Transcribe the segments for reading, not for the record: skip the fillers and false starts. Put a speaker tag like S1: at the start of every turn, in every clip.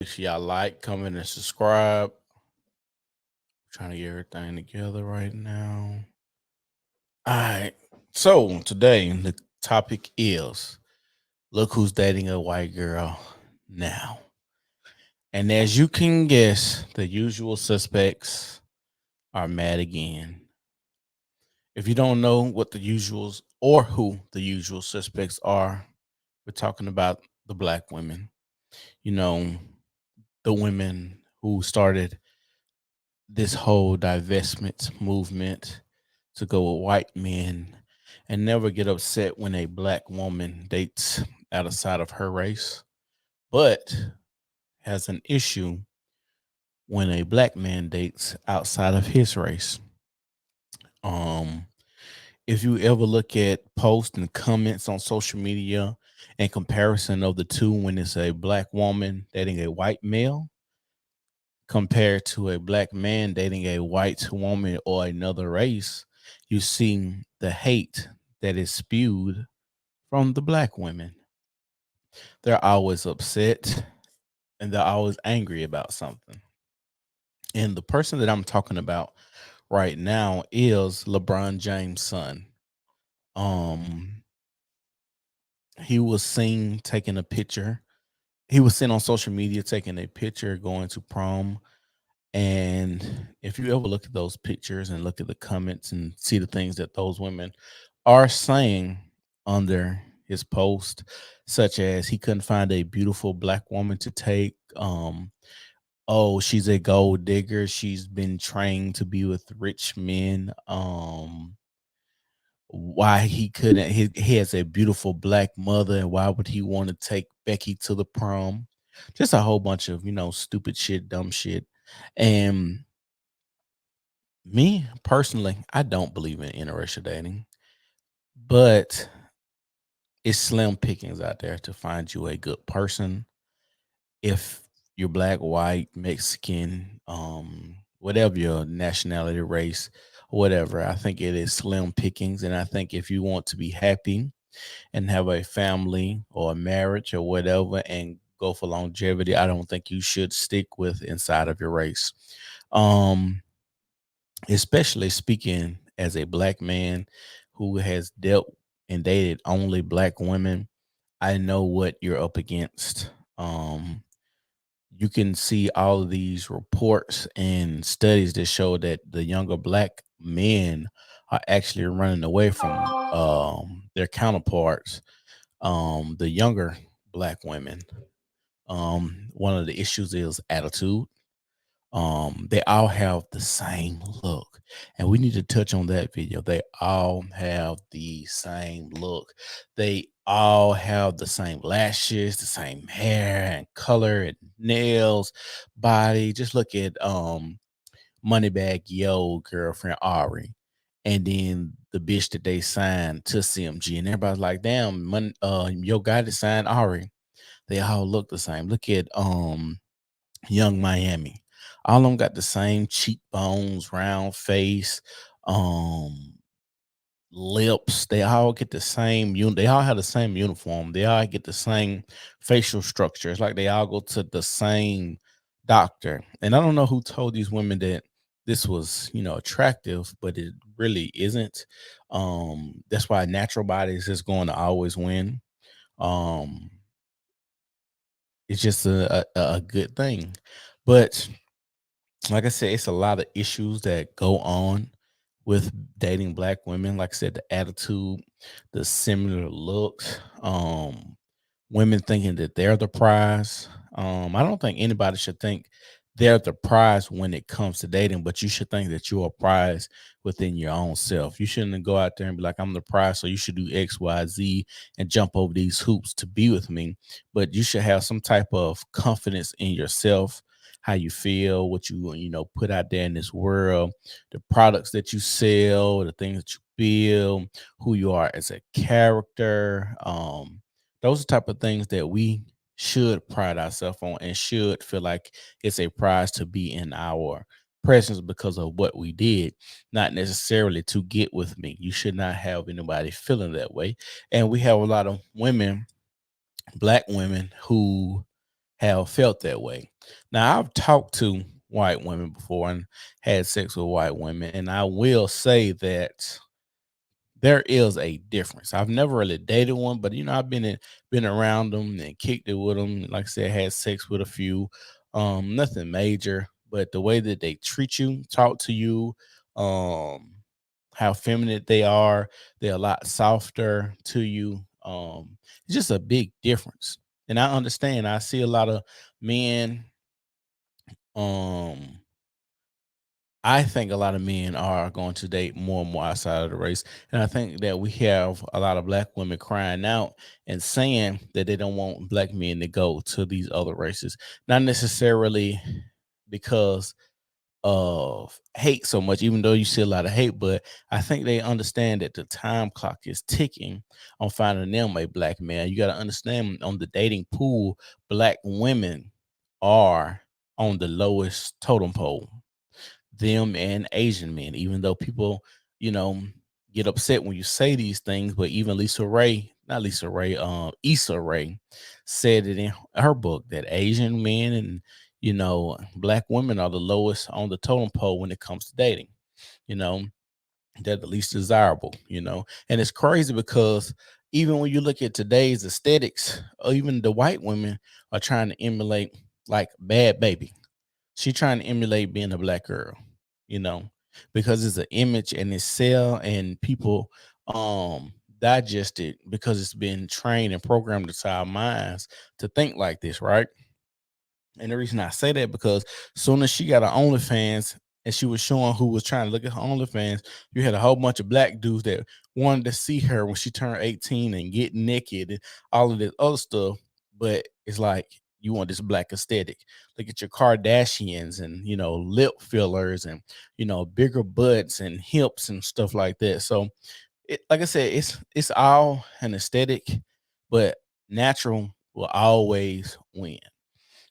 S1: Make sure y'all like, comment, and subscribe. Trying to get everything together right now. All right. So today the topic is look who's dating a white girl now. And as you can guess, the usual suspects are mad again. If you don't know what the usuals or who the usual suspects are, we're talking about the black women. You know, the women who started this whole divestment movement to go with white men and never get upset when a black woman dates outside of her race, but has an issue when a black man dates outside of his race. Um, if you ever look at posts and comments on social media and comparison of the two when it's a black woman dating a white male compared to a black man dating a white woman or another race, you see the hate that is spewed from the black women. They're always upset and they're always angry about something. And the person that I'm talking about right now is LeBron James' son. Um, he was seen taking a picture. He was seen on social media taking a picture going to prom. And if you ever look at those pictures and look at the comments and see the things that those women are saying under his post, such as he couldn't find a beautiful black woman to take, oh, she's a gold digger, she's been trained to be with rich men, why he couldn't he has a beautiful black mother and why would he want to take Becky to the prom? Just a whole bunch of, stupid shit, dumb shit. And me personally, I don't believe in interracial dating, but it's slim pickings out there to find you a good person. If you're black, white, Mexican, whatever your nationality, race, whatever, I think it is slim pickings. And I think if you want to be happy and have a family or a marriage or whatever and go for longevity, I don't think you should stick with inside of your race. Um, Especially speaking as a black man who has dealt and dated only black women, I know what you're up against. You can see all of these reports and studies that show that the younger black men are actually running away from their counterparts, the younger black women. One of the issues is attitude. They all have the same look, and we need to touch on that video. They all have the same look. They all have the same lashes, the same hair and color and nails, body. Just look at Moneybag Yo girlfriend Ari, and then the bitch that they signed to CMG, and everybody's like, "Damn, Yo got to sign Ari." They all look the same. Look at Young Miami. All of them got the same cheekbones, round face, um, lips. They all get the same they all have the same uniform. They all get the same facial structure. It's like they all go to the same doctor. And I don't know who told these women that this was, attractive, but it really isn't. That's why natural bodies is going to always win. Um, it's just a good thing. But like I said, it's a lot of issues that go on with dating black women. Like I said, the attitude, the similar looks, women thinking that they're the prize. I don't think anybody should think they're the prize when it comes to dating, but you should think that you're a prize within your own self. You shouldn't go out there and be like, I'm the prize, so you should do X, Y, Z and jump over these hoops to be with me. But you should have some type of confidence in yourself, how you feel, what you put out there in this world, the products that you sell, the things that you build, who you are as a character. Those are the type of things that we should pride ourselves on and should feel like it's a prize to be in our presence because of what we did, not necessarily to get with me. You should not have anybody feeling that way. And we have a lot of women, black women, who have felt that way. Now, I've talked to white women before and had sex with white women, and I will say that there is a difference. I've never really dated one, but I've been around them and kicked it with them. Like I said, had sex with a few. Nothing major, but the way that they treat you, talk to you, um, how feminine they are, they're a lot softer to you. It's just a big difference. And I understand. I see a lot of men. Um, I think a lot of men are going to date more and more outside of the race. And I think that we have a lot of black women crying out and saying that they don't want black men to go to these other races. Not necessarily because of hate so much, even though you see a lot of hate, but I think they understand that the time clock is ticking on finding them a black man. You got to understand on the dating pool, black women are on the lowest totem pole, them and Asian men, even though people, you know, get upset when you say these things. But even Lisa Ray, not Lisa Ray, Issa Rae said it in her book that Asian men and, black women are the lowest on the totem pole when it comes to dating. You know, they're the least desirable. And it's crazy because even when you look at today's aesthetics, or even the white women are trying to emulate like Bad Baby. She trying to emulate being a black girl, you know, because it's an image and it's sell and people digest it because it's been trained and programmed into our minds to think like this, right? And the reason I say that because soon as she got her OnlyFans and she was showing who was trying to look at her OnlyFans, you had a whole bunch of black dudes that wanted to see her when she turned 18 and get naked and all of this other stuff. But it's like you want this black aesthetic. Look at your Kardashians and lip fillers and bigger butts and hips and stuff like that. So like I said, it's all an aesthetic, but natural will always win.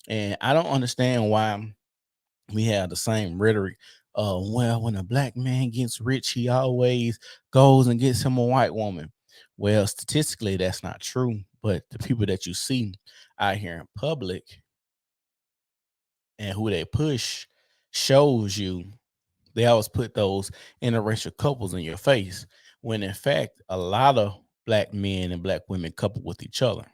S1: And I don't understand why we have the same rhetoric. Well, when a black man gets rich, he always goes and gets him a white woman. Well, statistically, that's not true. But the people that you see out here in public and who they push shows you they always put those interracial couples in your face. When in fact, a lot of black men and black women couple with each other.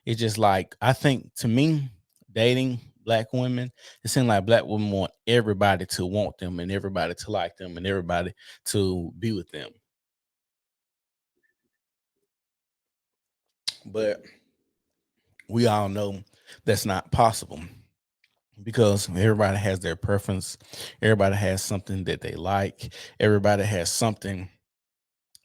S1: It's just like I think to me, dating black women, it seems like black women want everybody to want them and everybody to like them and everybody to be with them. But we all know that's not possible because everybody has their preference. Everybody has something that they like. Everybody has something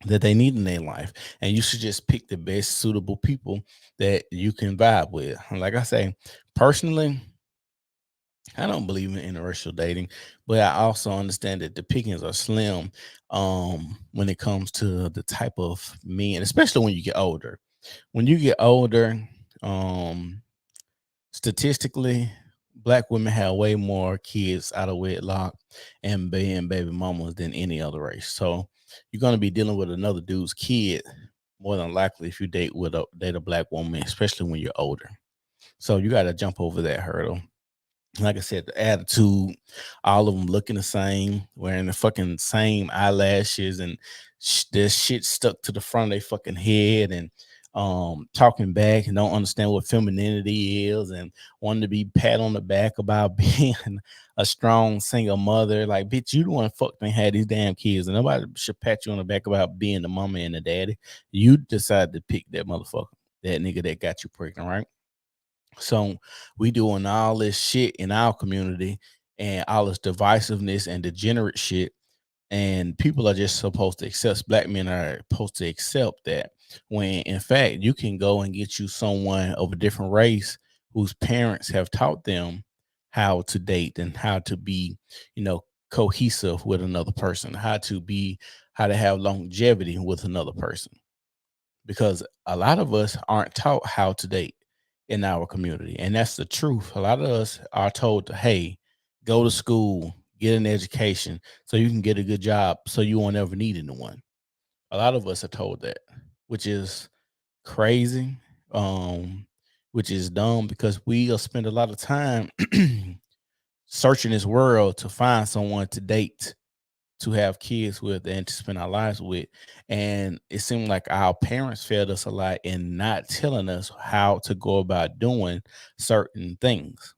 S1: that they need in their life. And you should just pick the best suitable people that you can vibe with. And like I say, personally, I don't believe in interracial dating, but I also understand that the pickings are slim when it comes to the type of men, especially when you get older. When you get older, um, statistically, black women have way more kids out of wedlock and being baby mamas than any other race. So you're gonna be dealing with another dude's kid more than likely if you date a black woman, especially when you're older. So you got to jump over that hurdle. Like I said, the attitude, all of them looking the same, wearing the fucking same eyelashes, and their shit stuck to the front of their fucking head, and talking back and don't understand what femininity is, and wanting to be pat on the back about being a strong single mother. Like, bitch, you the one fucked and had these damn kids, and nobody should pat you on the back about being the mama and the daddy. You decided to pick that motherfucker, that nigga that got you pregnant, right? So we doing all this shit in our community and all this divisiveness and degenerate shit. And people are just supposed to accept, black men are supposed to accept that, when in fact you can go and get you someone of a different race whose parents have taught them how to date and how to be, cohesive with another person, how to have longevity with another person, because a lot of us aren't taught how to date in our community. And that's the truth. A lot of us are told to, hey, go to school, get an education so you can get a good job so you won't ever need anyone. A lot of us are told that, which is crazy. Um, which is dumb because we'll spend a lot of time searching this world to find someone to date, to have kids with, and to spend our lives with. And it seemed like our parents failed us a lot in not telling us how to go about doing certain things.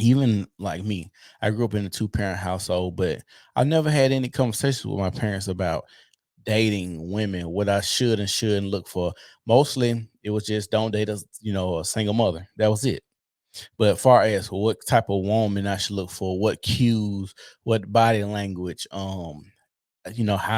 S1: Even like me, I grew up in a two-parent household, but I never had any conversations with my parents about dating women, what I should and shouldn't look for. Mostly it was just don't date a single mother. That was it. But far as what type of woman I should look for, what cues, what body language, how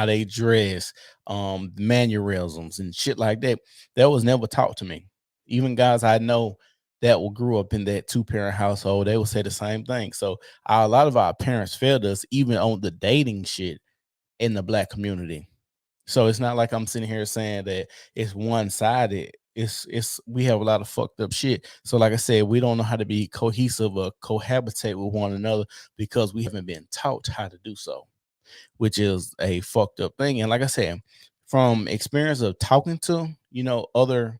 S1: they dress, mannerisms and shit like that, that was never taught to me. Even guys I know that grew up in that two-parent household, they would say the same thing. So a lot of our parents failed us even on the dating shit in the black community. So it's not like I'm sitting here saying that it's one-sided. It's we have a lot of fucked up shit. So like I said, we don't know how to be cohesive or cohabitate with one another because we haven't been taught how to do so, which is a fucked up thing. And like I said, from experience of talking to, other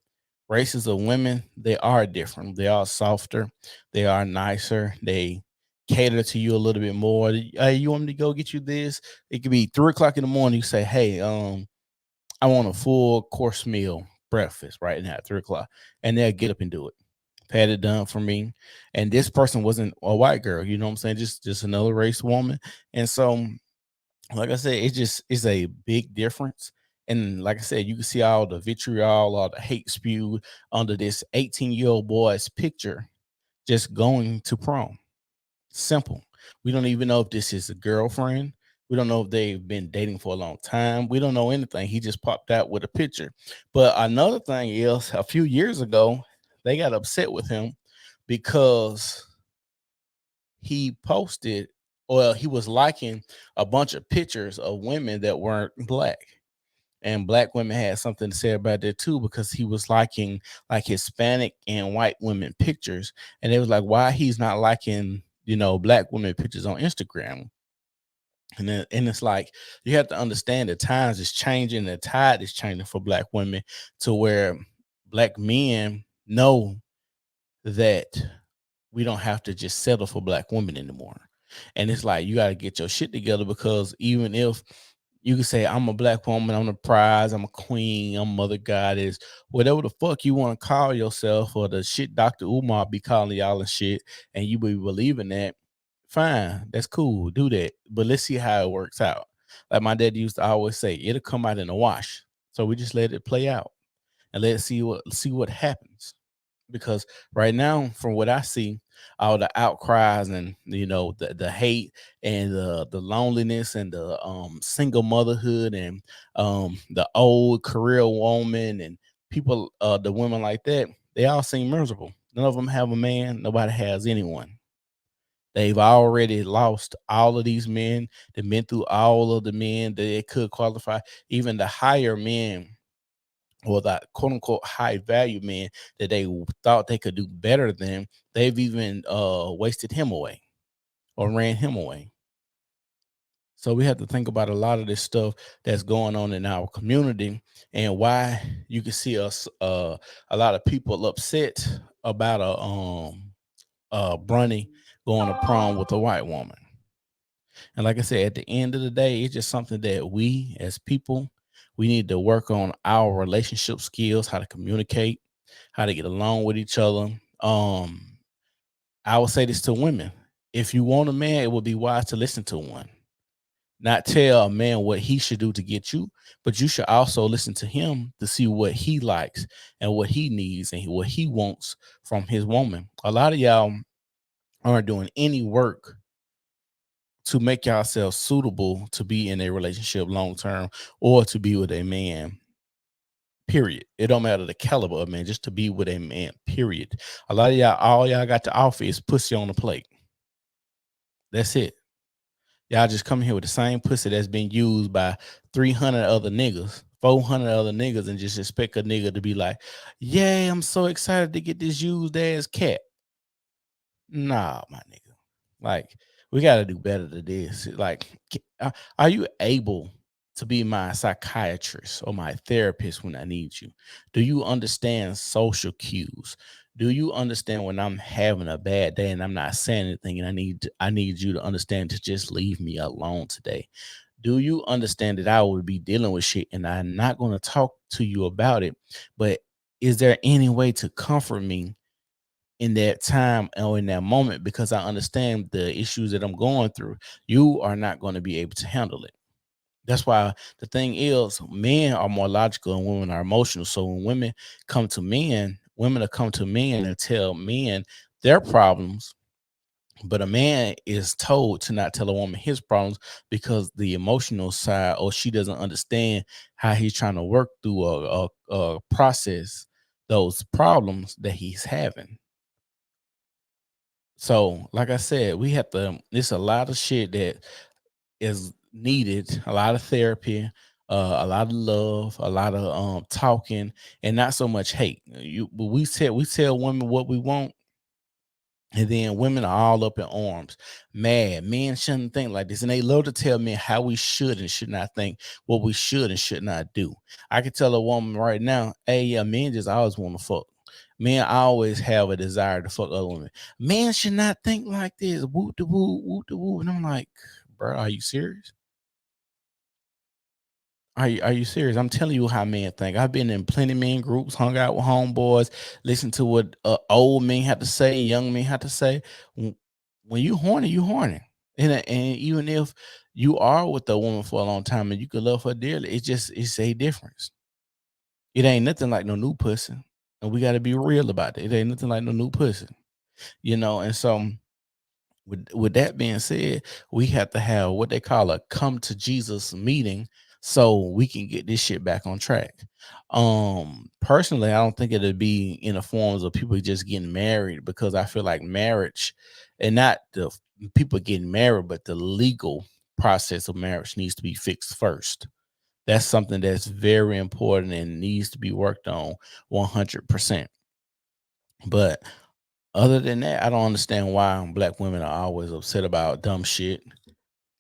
S1: races of women, they are different. They are softer, they are nicer, they cater to you a little bit more. Hey, you want me to go get you this? It could be 3 o'clock in the morning. You say, hey, I want a full course meal breakfast right now at 3 o'clock. And they'll get up and do it. Had it done for me. And this person wasn't a white girl, you know what I'm saying? Just another race woman. And so like I said, it's a big difference. And like I said, you can see all the vitriol, all the hate spewed under this 18-year-old boy's picture just going to prom. Simple. We don't even know if this is a girlfriend. We don't know if they've been dating for a long time. We don't know anything. He just popped out with a picture. But another thing is, a few years ago, they got upset with him because he posted, or he was liking a bunch of pictures of women that weren't black. And black women had something to say about that too, because he was liking like Hispanic and white women pictures. And it was like, why he's not liking, black women pictures on Instagram. And it's like you have to understand the times is changing, the tide is changing for black women to where black men know that we don't have to just settle for black women anymore. And it's like you got to get your shit together, because even if you can say I'm a black woman, I'm the prize, I'm a queen, I'm mother goddess, whatever the fuck you want to call yourself, or the shit Dr. Umar be calling y'all and shit, and you be believing that, fine, that's cool, do that. But let's see how it works out. Like my dad used to always say, it'll come out in a wash. So we just let it play out and let's see what happens. Because right now, from what I see, all the outcries and the hate and the loneliness and the single motherhood and the old career woman and people, the women like that, they all seem miserable. None of them have a man. Nobody has anyone. They've already lost all of these men. They've been through all of the men that they could qualify. Even the higher men, or that quote unquote high value men that they thought they could do better than, they've even wasted him away or ran him away. So we have to think about a lot of this stuff that's going on in our community, and why you can see us a lot of people upset about a Bronny going to prom with a white woman. And like I said, at the end of the day, it's just something that we as people, we need to work on our relationship skills, how to communicate, how to get along with each other. I would say this to women. If you want a man, it would be wise to listen to one. Not tell a man what he should do to get you, but you should also listen to him to see what he likes and what he needs and what he wants from his woman. A lot of y'all aren't doing any work to make yourself suitable to be in a relationship long term, or to be with a man. Period. It don't matter the caliber of man, just to be with a man. Period. A lot of y'all, all y'all got to offer is pussy on the plate. That's it. Y'all just come here with the same pussy that's been used by 300 other niggas, 400 other niggas, and just expect a nigga to be like, "Yeah, I'm so excited to get this used ass cat." Nah, my nigga. Like, we got to do better than this. Like, are you able to be my psychiatrist or my therapist when I need you? Do you understand social cues? Do you understand when I'm having a bad day and I'm not saying anything and I need you to understand to just leave me alone today? Do you understand that I would be dealing with shit and I'm not going to talk to you about it? But is there any way to comfort me in that time or in that moment, because I understand the issues that I'm going through? You are not going to be able to handle it. That's why the thing is, men are more logical and women are emotional. So when women will come to men and tell men their problems, but a man is told to not tell a woman his problems because the emotional side, or she doesn't understand how he's trying to work through a process those problems that he's having. So, like I said, we have to. It's a lot of shit that is needed. A lot of therapy, a lot of love, a lot of talking, and not so much hate. But we tell women what we want, and then women are all up in arms, mad. Men shouldn't think like this. And they love to tell men how we should and should not think, what we should and should not do. I can tell a woman right now, hey, yeah, men just always want to fuck. Men always have a desire to fuck other women. Men should not think like this. Whoop de woo, whoop de woo. And I'm like, bro, are you serious? Are you serious? I'm telling you how men think. I've been in plenty men groups, hung out with homeboys, listened to what old men have to say, young men have to say. When, when you horny, you horny. And even if you are with a woman for a long time and you could love her dearly, it's a difference. It ain't nothing like no new pussy. And we gotta be real about it. It ain't nothing like no new pussy. And so with that being said, we have to have what they call a come to Jesus meeting so we can get this shit back on track. Personally, I don't think it'll be in the forms of people just getting married, because I feel like marriage, and not the people getting married, but the legal process of marriage needs to be fixed first. That's something that's very important and needs to be worked on 100%. But other than that, I don't understand why black women are always upset about dumb shit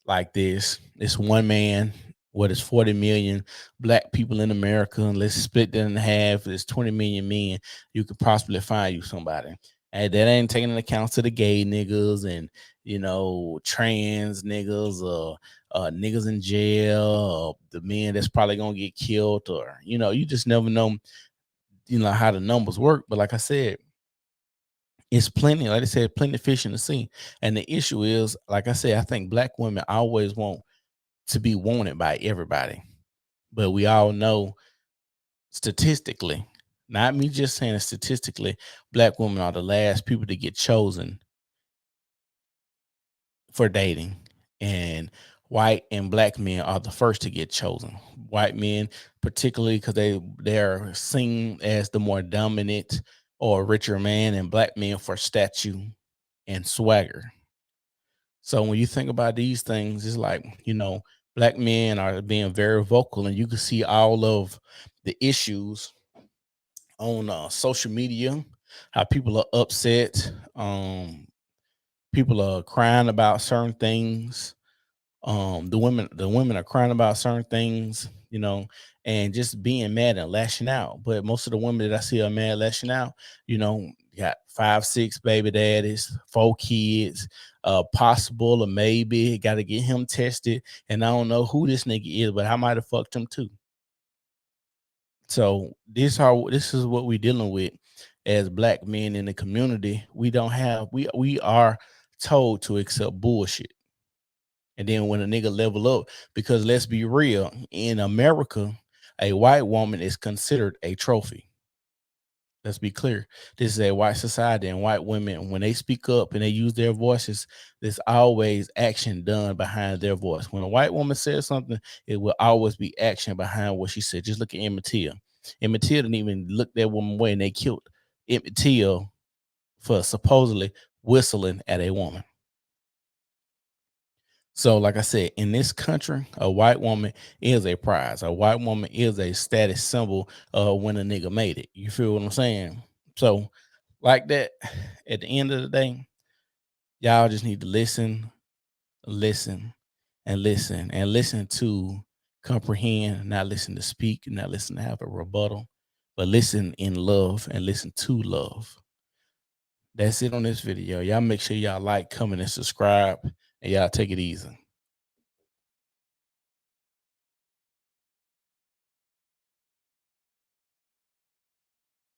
S1: like this. It's one man. What is 40 million black people in America? And let's split that in half. There's 20 million men. You could possibly find you somebody. And that ain't taking into account to the gay niggas and trans niggas, or niggas in jail, or the men that's probably gonna get killed, or you just never know, how the numbers work. But like I said, it's plenty, like I said, plenty of fish in the sea. And the issue is, like I said, I think black women always want to be wanted by everybody. But we all know statistically, not me just saying it, statistically, black women are the last people to get chosen for dating. And white and black men are the first to get chosen. White men, particularly because they're seen as the more dominant or richer man, and black men for stature and swagger. So when you think about these things, it's like, black men are being very vocal, and you can see all of the issues on social media, how people are upset. People are crying about certain things. The women are crying about certain things, and just being mad and lashing out. But most of the women that I see are mad lashing out, got 5 6 baby daddies, 4 kids, possible or maybe got to get him tested, and I don't know who this nigga is, but I might have fucked him too. So this is what we're dealing with as black men in the community. We are told to accept bullshit. And then when a nigga level up, because let's be real, in America, a white woman is considered a trophy. Let's be clear. This is a white society, and white women, when they speak up and they use their voices, there's always action done behind their voice. When a white woman says something, it will always be action behind what she said. Just look at Emmett Till. Emmett Till didn't even look that woman away, and they killed Emmett Till for supposedly whistling at a woman. So, like I said, in this country, a white woman is a prize. A white woman is a status symbol when a nigga made it. You feel what I'm saying? So, like that, at the end of the day, y'all just need to listen, listen, and listen to comprehend, not listen to speak, not listen to have a rebuttal, but listen in love and listen to love. That's it on this video. Y'all make sure y'all like, comment, and subscribe, and y'all take it easy.